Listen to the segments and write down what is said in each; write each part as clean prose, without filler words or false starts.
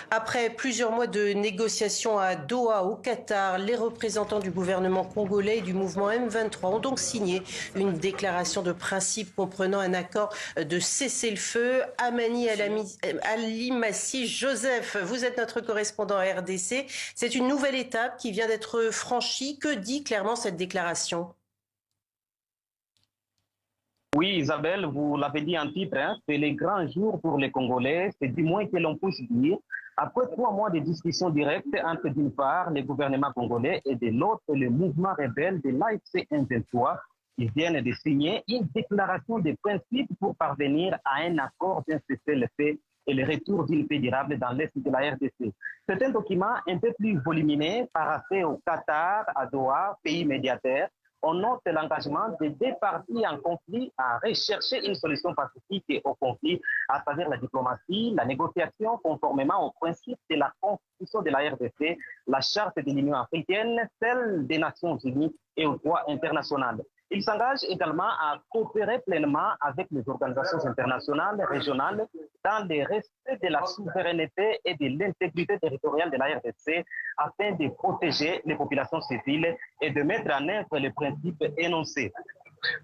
Après plusieurs mois de négociations à Doha, au Qatar, les représentants du gouvernement congolais et du mouvement M23 ont donc signé une déclaration de principe comprenant un accord de cessez-le-feu. Amani Alimassi Joseph, vous êtes notre correspondant à RDC. C'est une nouvelle étape qui vient d'être franchie. Que dit clairement cette déclaration? Oui, Isabelle, vous l'avez dit en titre, hein, c'est les grands jours pour les Congolais, c'est du moins que l'on puisse dire. Après 3 mois de discussions directes entre d'une part le gouvernement congolais et de l'autre le mouvement rebelle de l'AFC M23, ils viennent de signer une déclaration de principe pour parvenir à un accord d'un cessez-le-feu et le retour d'une paix durable dans l'Est de la RDC. C'est un document un peu plus volumineux par rapport au Qatar, à Doha, pays médiateur. On note l'engagement des deux parties en conflit à rechercher une solution pacifique au conflit à travers la diplomatie, la négociation conformément aux principes de la Constitution de la RDC, la Charte de l'Union africaine, celle des Nations unies et au droit international. Il s'engage également à coopérer pleinement avec les organisations internationales, régionales, dans le respect de la souveraineté et de l'intégrité territoriale de la RDC afin de protéger les populations civiles et de mettre en œuvre les principes énoncés.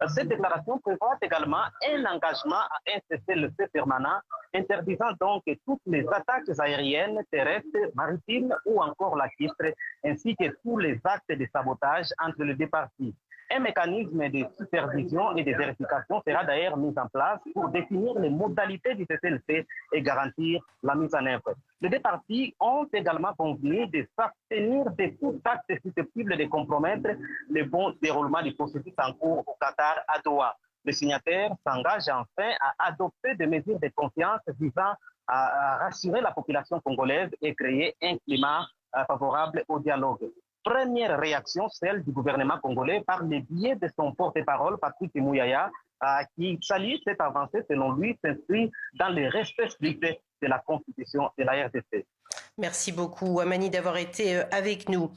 Cette déclaration prévoit également un engagement à un cessez-le-feu permanent, interdisant donc toutes les attaques aériennes, terrestres, maritimes ou encore lacustres, ainsi que tous les actes de sabotage entre les deux parties. Un mécanisme de supervision et de vérification sera d'ailleurs mis en place pour définir les modalités du cessez-le-feu et garantir la mise en œuvre. Les deux parties ont également convenu de s'abstenir de tout acte susceptible de compromettre le bon déroulement du processus en cours au Qatar à Doha. Les signataires s'engagent enfin à adopter des mesures de confiance visant à rassurer la population congolaise et créer un climat favorable au dialogue. Première réaction, celle du gouvernement congolais par le biais de son porte-parole, Patrick Mouyaya, qui salue cette avancée, selon lui, s'inscrit dans le respect strict de la Constitution de la RDC. Merci beaucoup, Amani, d'avoir été avec nous.